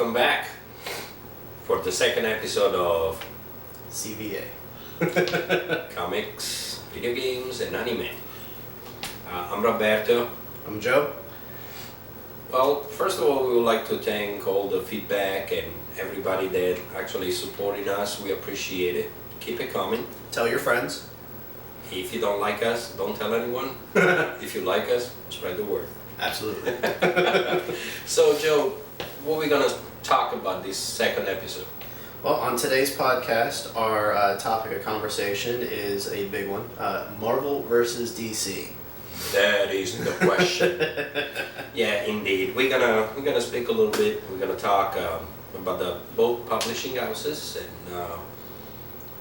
welcome back for the second episode of CVA. Comics, Video Games, and Anime. I'm Roberto. I'm Joe. Well, first of all, we would like to thank all the feedback and everybody that actually supporting us. We appreciate it. Keep it coming. Tell your friends. If you don't like us, don't tell anyone. If you like us, spread the word. Absolutely. So, Joe, what are we going to talk about this second episode? Well, on today's podcast, our topic of conversation is a big one. Marvel versus DC. That is the question. Yeah, indeed. We're gonna speak a little bit. We're gonna talk about the both publishing houses, and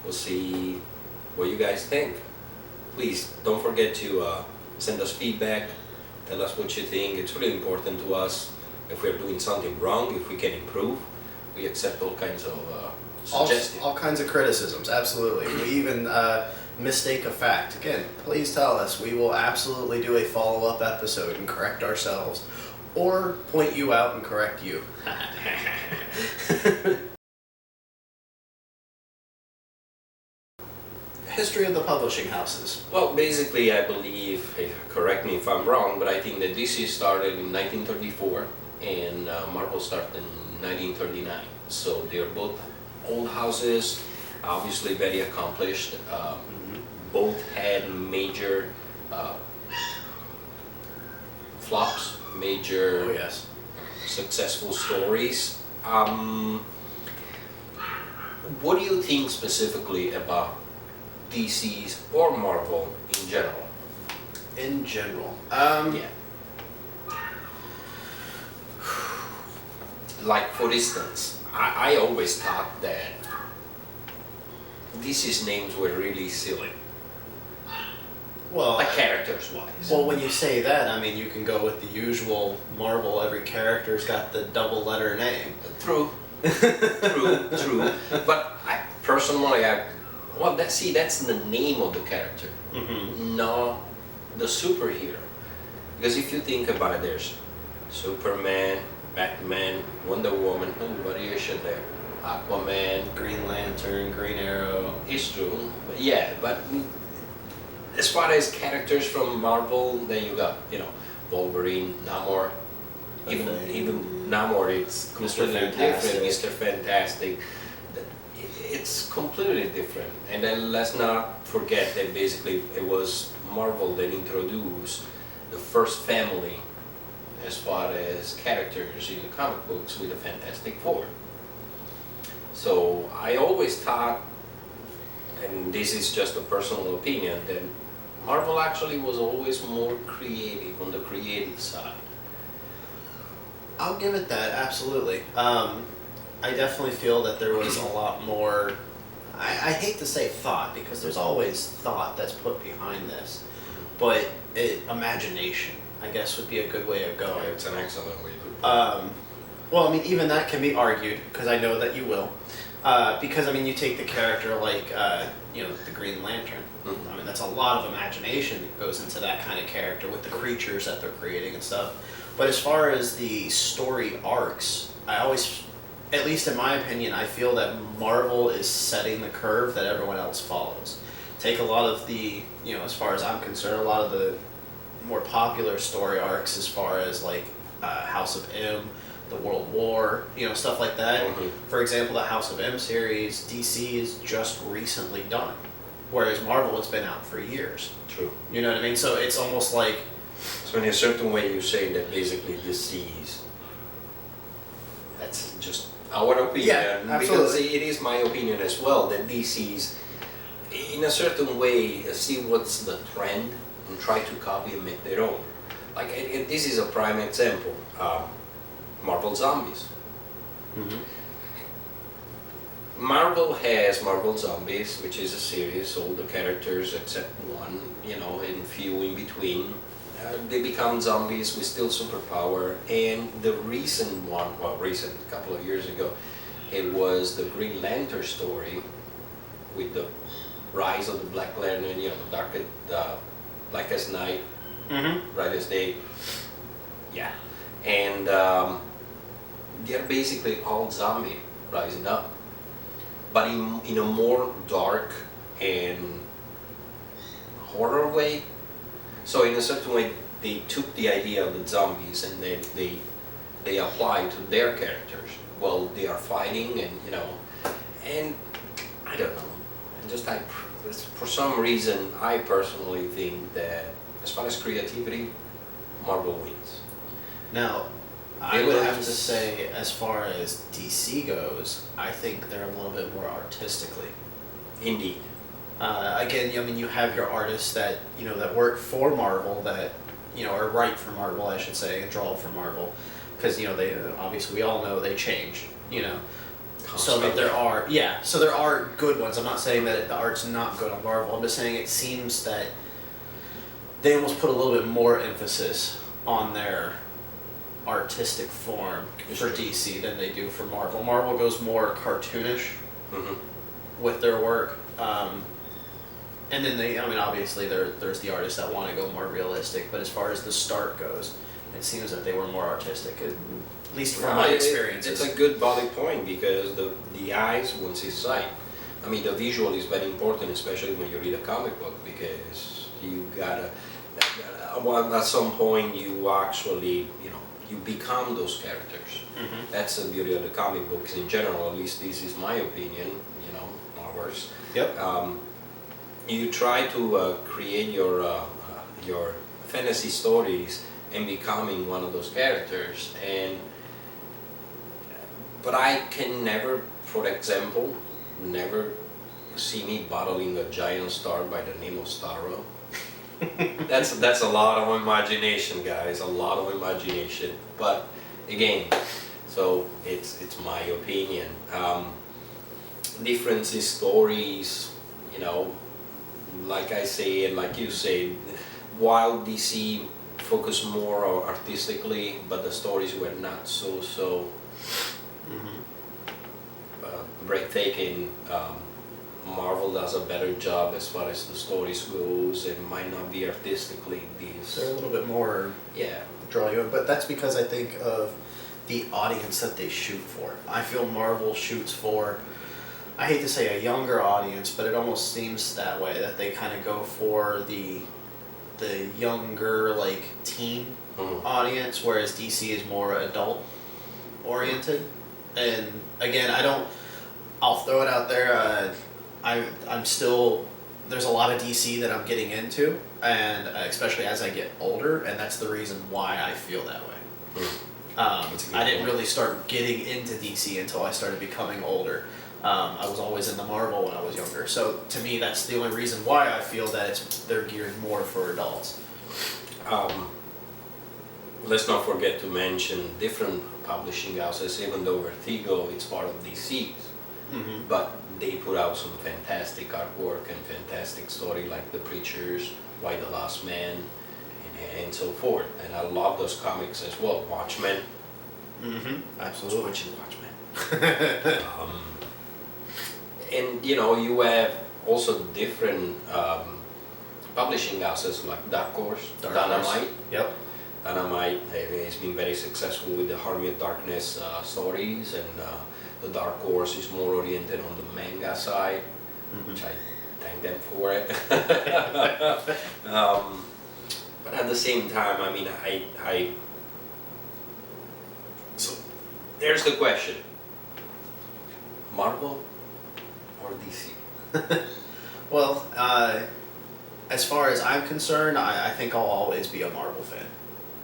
we'll see what you guys think. Please don't forget to send us feedback. Tell us what you think. It's really important to us. If we're doing something wrong, if we can improve, we accept all kinds of suggestions. All kinds of criticisms, absolutely. We even mistake a fact. Again, please tell us. We will absolutely do a follow-up episode and correct ourselves, or point you out and correct you. History of the publishing houses. Well, basically, I believe, correct me if I'm wrong, but I think that DC started in 1934 and Marvel started in 1939. So they're both old houses, obviously very accomplished. Both had major flops, major successful stories. What do you think specifically about DC's or Marvel in general? In general, Yeah. Like, for instance, I always thought that DC's names were really silly. well, Like, characters wise. Well, when you say that, I mean, you can go with the usual Marvel, every character's got the double letter name. True. True. But that's the name of the character, not the superhero. Because if you think about it, there's Superman, Batman, Wonder Woman, variation there, Aquaman, Green Lantern, Green Arrow. it's true. But as far as characters from Marvel, then you got, Wolverine, Namor. Even Namor, it's completely different. Mr. Fantastic. It's completely different. And then let's not forget that basically it was Marvel that introduced the first family as far as characters in the comic books with the Fantastic Four. So I always thought, and this is just a personal opinion, that Marvel actually was always more creative, on the creative side. I'll give it that, absolutely. I definitely feel that there was a lot more, I hate to say thought, because there's always thought that's put behind this, but imagination, I guess, would be a good way of going. Yeah, it's an excellent way to put it. Well, I mean, even that can be argued, because I know that you will. Because, I mean, you take the character like, the Green Lantern. Mm-hmm. I mean, that's a lot of imagination that goes into that kind of character with the creatures that they're creating and stuff. But as far as the story arcs, I always, at least in my opinion, I feel that Marvel is setting the curve that everyone else follows. Take a lot of the, as far as I'm concerned, a lot of the more popular story arcs as far as like House of M, the World War, stuff like that. For example, the House of M series, DC is just recently done, whereas Marvel has been out for years. True. You know what I mean? So it's almost like... So in a certain way you say that basically DC's, that's just our opinion. Yeah, absolutely. Because it is my opinion as well, that DC's, in a certain way, see what's the trend and try to copy and make their own. Like, and this is a prime example. Marvel Zombies. Marvel has Marvel Zombies, which is a series, all the characters except one, and few in between. They become zombies with still superpower, and the recent one, a couple of years ago, it was the Green Lantern story with the rise of the Black Lantern, Blackest Night, brightest day. Yeah. And they're basically all zombie rising up, but in a more dark and horror way. So in a certain way, they took the idea of the zombies and then they apply to their characters. Well, they are fighting, and and I don't know. For some reason, I personally think that as far as creativity, Marvel wins. Now, I would have to say, as far as DC goes, I think they're a little bit more artistically. Indeed. Again, I mean, you have your artists that that work for Marvel, that or write for Marvel, I should say, and draw for Marvel, because they obviously, we all know they change. So that there are good ones. I'm not saying that the art's not good on Marvel. I'm just saying it seems that they almost put a little bit more emphasis on their artistic form for DC than they do for Marvel. Marvel goes more cartoonish with their work. And then obviously there's the artists that want to go more realistic, but as far as the start goes, it seems that they were more artistic, at least from my experiences. It's a good body point, because the eyes won't see sight. I mean, the visual is very important, especially when you read a comic book, because you gotta, at some point you actually, you become those characters. That's the beauty of the comic books in general, at least this is my opinion, ours. Yep. You try to create your fantasy stories and becoming one of those characters, but I can never, for example, never see me battling a giant star by the name of Starro. That's a lot of imagination, guys, a lot of imagination. But again, so it's my opinion. Difference in stories, like I say and like you say, while DC focused more artistically, but the stories were not so breathtaking. Marvel does a better job as far as the stories goes, and might not be artistically these. They're a little bit more draw you in, but that's because I think of the audience that they shoot for. I feel Marvel shoots for, I hate to say a younger audience, but it almost seems that way, that they kind of go for the younger, like, teen audience, whereas DC is more adult oriented. And again, I'll throw it out there, I'm still, there's a lot of DC that I'm getting into, and especially as I get older, and that's the reason why I feel that way. I didn't really start getting into DC until I started becoming older. I was always into Marvel when I was younger, so to me that's the only reason why I feel that they're geared more for adults. Let's not forget to mention different publishing houses, even though Vertigo is part of DC's, but they put out some fantastic artwork and fantastic story, like The Preachers, Why the Last Man, and so forth. And I love those comics as well. Watchmen. Absolutely. Watching Watchmen. And you have also different publishing houses like Dark Horse, Dynamite. Yep. Dynamite has been very successful with the Army of Darkness stories, and the Dark Horse is more oriented on the manga side, which I thank them for it. But at the same time, I mean, so there's the question: Marvel or DC? Well, as far as I'm concerned, I think I'll always be a Marvel fan.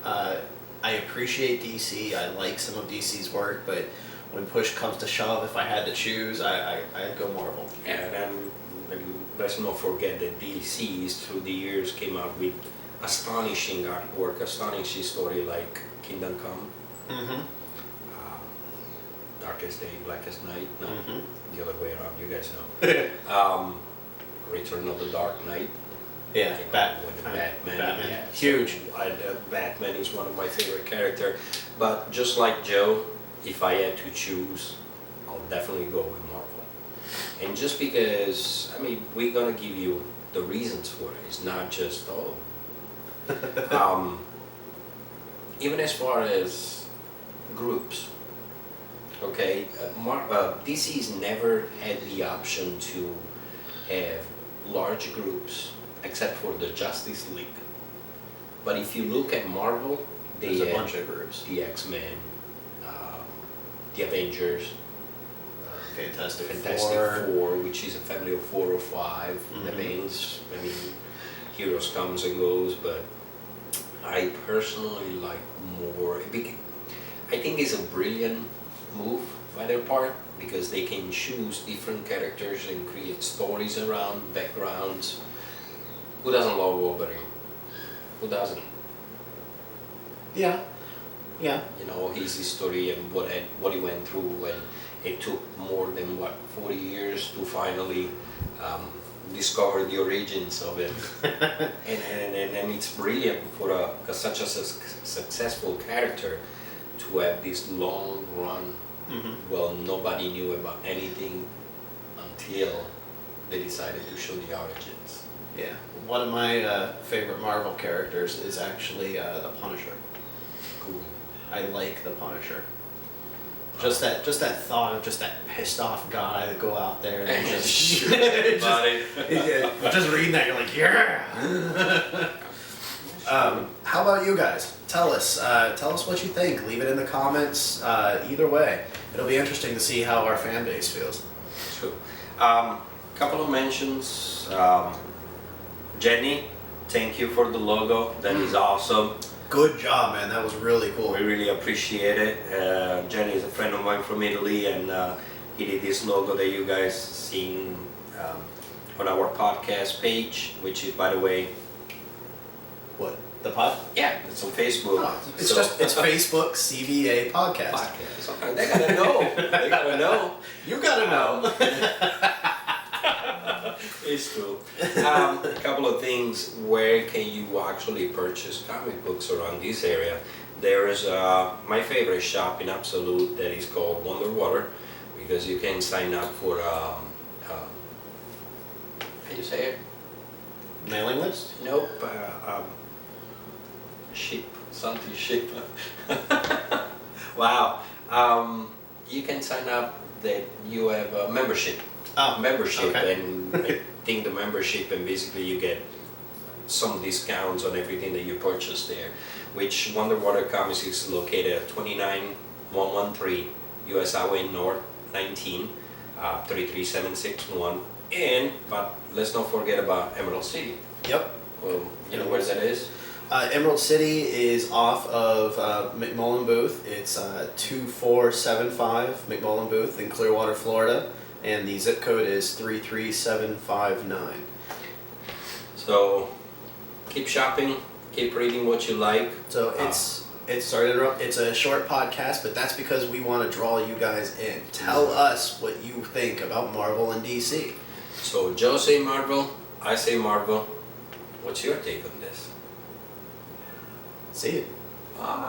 I appreciate DC. I like some of DC's work, but when push comes to shove, if I had to choose, I'd go Marvel. And then let's not forget that DC's through the years came out with astonishing artwork, astonishing story like Kingdom Come, Darkest Day, Blackest Night. No, the other way around. You guys know. Return of the Dark Knight. Yeah, Batman. Yeah, huge. So Batman is one of my favorite characters. But just like Joe, if I had to choose, I'll definitely go with Marvel. And just because, I mean, we're gonna give you the reasons for it. It's not just even as far as groups, Okay, DC's never had the option to have large groups except for the Justice League. But if you look at Marvel, they There's a had bunch of groups. the X-Men, the Avengers, Fantastic Fantastic Four. Four, which is a family of 4 or 5. That Mhm. means, heroes comes and goes, but I personally like more. I think it's a brilliant move by their part because they can choose different characters and create stories around backgrounds. Who doesn't love Wolverine? Who doesn't? Yeah. Yeah. You know, his history and what he went through, and it took more than 40 years to finally discover the origins of it. and it's brilliant for such a successful character to have this long run. Mm-hmm. Well, nobody knew about anything until they decided to show the origins. Yeah. One of my favorite Marvel characters is actually the Punisher. Cool. I like the Punisher. Just that thought of just that pissed off guy that go out there and just Shoot everybody. just reading that, you're like, yeah. How about you guys? Tell us what you think. Leave it in the comments. Either way, it'll be interesting to see how our fan base feels. True. Couple of mentions. Jenny, thank you for the logo. That is awesome. Good job, man. That was really cool. We really appreciate it. Jenny is a friend of mine from Italy, and he did this logo that you guys seen on our podcast page, which is, by the way, What? The pod? yeah, it's on Facebook. Oh, it's Facebook CVA Podcast. Podcast. Okay, they gotta know. They gotta know. You gotta know. It's true. A couple of things. Where can you actually purchase comic books around this area? There is my favorite shop in Absolute that is called Wonder Water, because you can sign up for how do you say it? Mailing list? Nope. Ship. Something ship. Wow. You can sign up that you have a membership. Membership, okay. and I think the membership, and basically you get some discounts on everything that you purchase there, which Wonder Water Comics is located at 29113 US Highway North 19, 33761. But let's not forget about Emerald City. Yep. Well, you know where that is? Emerald City is off of McMullen Booth. It's 2475 McMullen Booth in Clearwater, Florida, and the zip code is 33759. So keep shopping, keep reading what you like. So sorry to interrupt. It's a short podcast, but that's because we want to draw you guys in. Tell us what you think about Marvel and DC. So Joe say Marvel, I say Marvel. What's your take on this? See you. Bye.